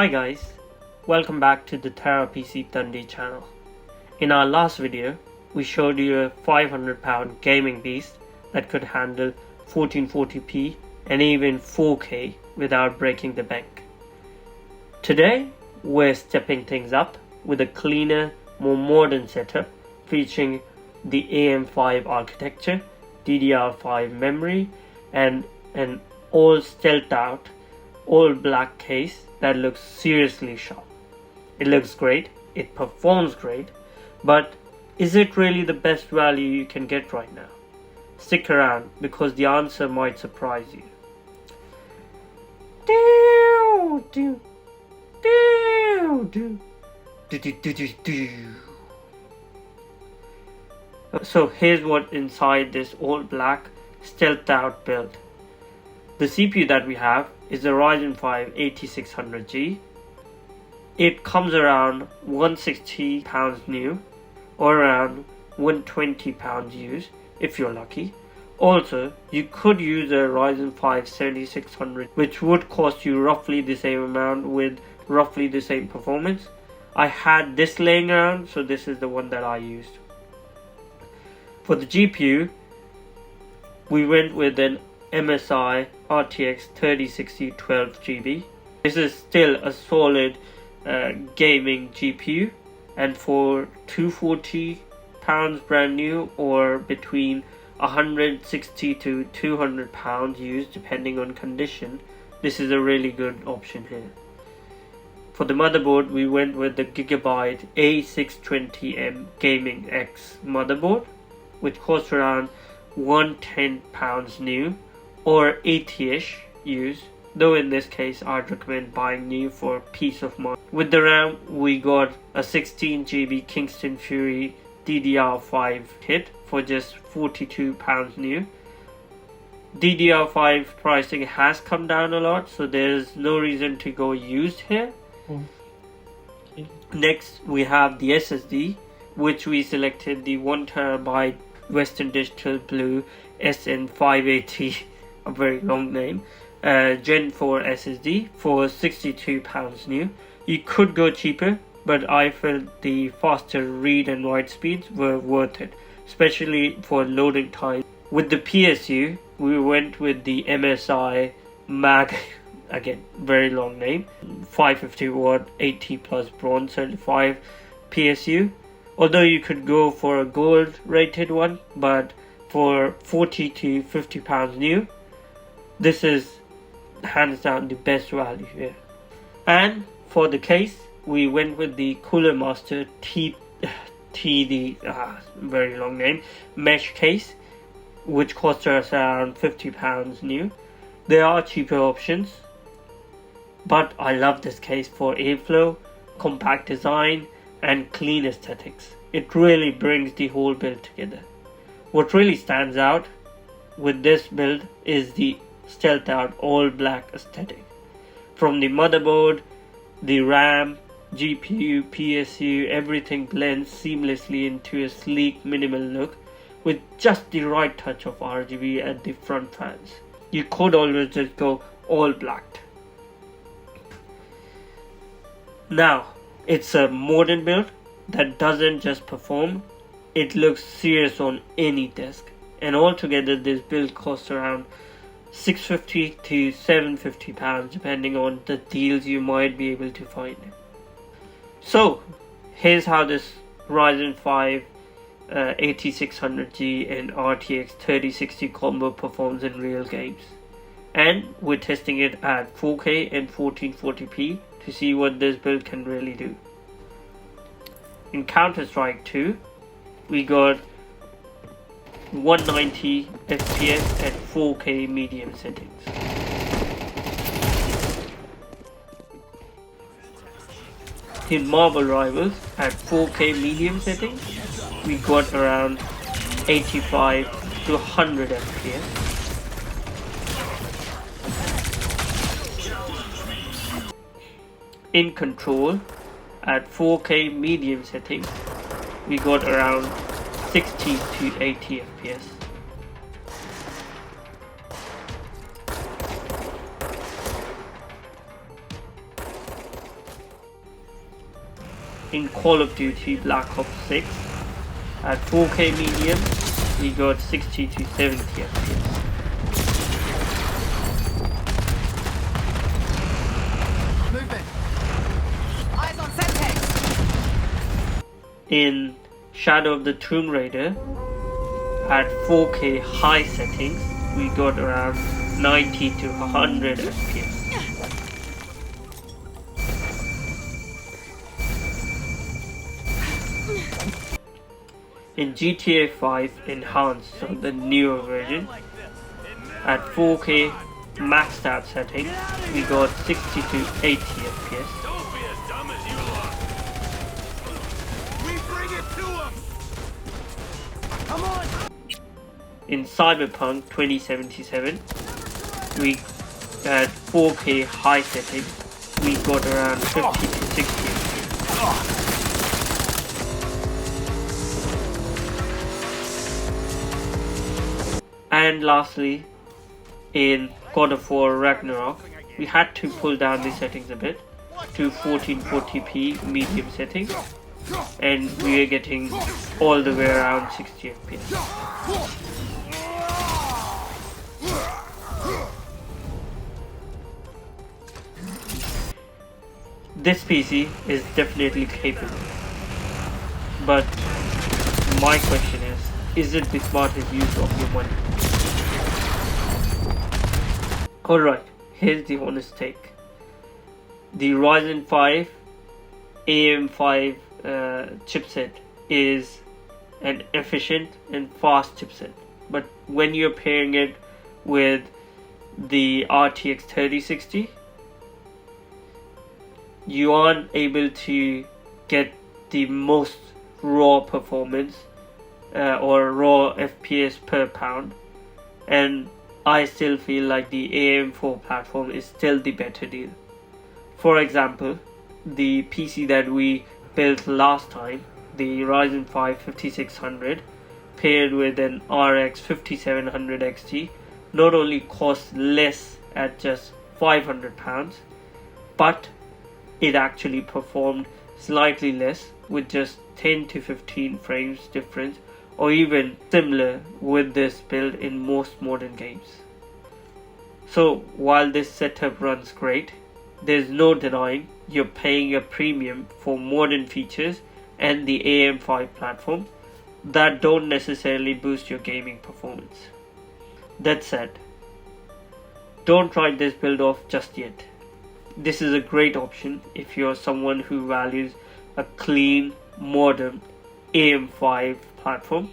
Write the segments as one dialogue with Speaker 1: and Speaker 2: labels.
Speaker 1: Hi guys, welcome back to the Terra PC Dundee channel. In our last video, we showed you a 500-pound gaming beast that could handle 1440p and even 4K without breaking the bank. Today, we're stepping things up with a cleaner, more modern setup featuring the AM5 architecture, DDR5 memory, and an all stealthed out, all black case that looks seriously sharp. It looks great, it performs great, but is it really the best value you can get right now? Stick around because the answer might surprise you. So here's what inside this all black stealthed out build. The CPU that we have is the Ryzen 5 8600G. It comes around £160 new or around £120 used if you're lucky. Also, you could use a Ryzen 5 7600 which would cost you roughly the same amount with roughly the same performance. I had this laying around, so this is the one that I used. For the GPU, we went with an MSI RTX 3060 12GB. This is still a solid gaming GPU, and for £240 brand new or between £160 to £200 used depending on condition, this is a really good option here. For the motherboard, we went with the Gigabyte A620M Gaming X motherboard, which costs around £110 new or 80ish used, though in this case I'd recommend buying new for peace of mind. With the RAM, we got a 16GB Kingston Fury DDR5 kit for just £42 new. DDR5 pricing has come down a lot, so there's no reason to go used here. Okay. Next, we have the SSD, which we selected the 1TB Western Digital Blue SN580, a very long name, Gen 4 SSD for £62 new. You could go cheaper, but I felt the faster read and write speeds were worth it, especially for loading time. With the PSU, we went with the MSI Mag, again very long name, 550 watt 80 plus bronze certified PSU. Although you could go for a gold rated one, but for £40 to £50 new, this is hands down the best value here. And for the case, we went with the Cooler Master very long name, mesh case, which cost us around £50 new. There are cheaper options, but I love this case for airflow, compact design, and clean aesthetics. It really brings the whole build together. What really stands out with this build is the stealthed out all black aesthetic. From the motherboard, the RAM, GPU, PSU, everything blends seamlessly into a sleek minimal look with just the right touch of RGB at the front fans. You could always just go all black. Now, it's a modern build that doesn't just perform, it looks serious on any desk. And altogether this build costs around £650 to £750 depending on the deals you might be able to find. So here's how this Ryzen 5 8600G and RTX 3060 combo performs in real games. And we're testing it at 4K and 1440p to see what this build can really do. In Counter-Strike 2, we got 190 FPS at 4K medium settings. In Marvel Rivals at 4K medium settings, we got around 85 to 100 FPS. In Control at 4K medium settings, we got around 60 to 80 FPS. in Call of Duty Black Ops 6. At 4K medium, we got 60 to 70 FPS.
Speaker 2: Movement. Eyes on Semtex.
Speaker 1: In Shadow of the Tomb Raider, at 4K high settings, we got around 90 to 100 FPS. In GTA 5 Enhanced, so the newer version, at 4K maxed out settings, we got 60 to 80 FPS.
Speaker 3: Don't be as dumb as you look. We bring it to them. Come on.
Speaker 1: In Cyberpunk 2077, we at 4K high settings, we got around 50 to 60 FPS. And lastly, in God of War Ragnarok, we had to pull down the settings a bit to 1440p medium settings, and we are getting all the way around 60 FPS. This PC is definitely capable, but my question is it the smartest use of your money? Alright, here's the honest take. The Ryzen 5 AM5 chipset is an efficient and fast chipset, but when you're pairing it with the RTX 3060, you aren't able to get the most raw performance or raw FPS per pound, and I still feel like the AM4 platform is still the better deal. For example, the PC that we built last time, the Ryzen 5 5600 paired with an RX 5700 XT, not only costs less at just £500, but it actually performed slightly less with just 10 to 15 frames difference, or even similar with this build in most modern games. So while this setup runs great, there's no denying you're paying a premium for modern features and the AM5 platform that don't necessarily boost your gaming performance. That said, don't write this build off just yet. This is a great option if you're someone who values a clean, modern AM5 platform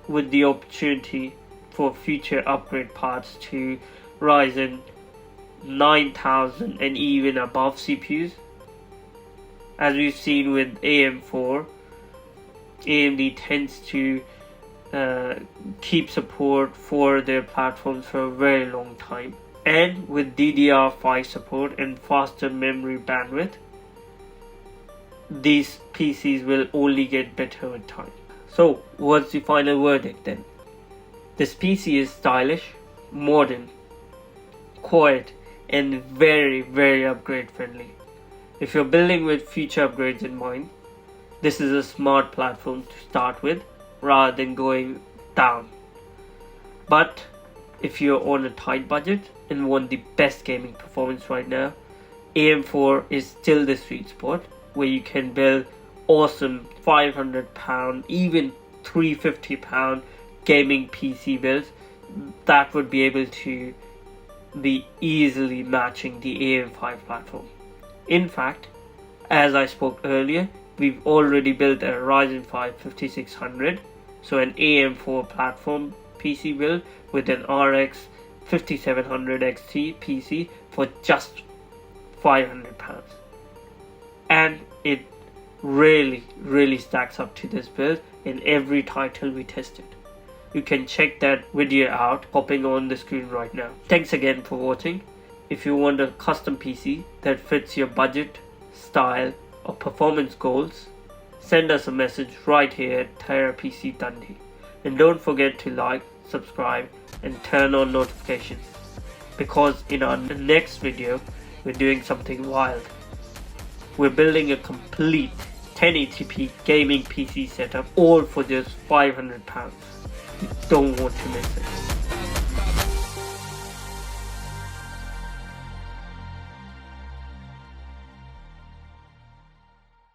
Speaker 1: with the opportunity for future upgrade paths to Ryzen 9000 and even above CPUs. As we've seen with AM4, AMD tends to keep support for their platforms for a very long time, and with DDR5 support and faster memory bandwidth, these PCs will only get better with time. So what's the final verdict then? This PC is stylish, modern, quiet, and very upgrade friendly. If you're building with future upgrades in mind, this is a smart platform to start with rather than going down. But if you're on a tight budget and want the best gaming performance right now, AM4 is still the sweet spot where you can build awesome £500, even £350 gaming PC builds that would be able to be easily matching the AM5 platform. In fact, as I spoke earlier, we've already built a Ryzen 5 5600, so an AM4 platform PC build with an RX 5700 XT PC for just £500, and it really stacks up to this build in every title we tested. You can check that video out popping on the screen right now. Thanks again for watching. If you want a custom PC that fits your budget, style or performance goals, send us a message right here at Terra PC Dundee. And don't forget to like, subscribe and turn on we're building a complete 1080p gaming PC setup, all for just £500. You don't want to miss it.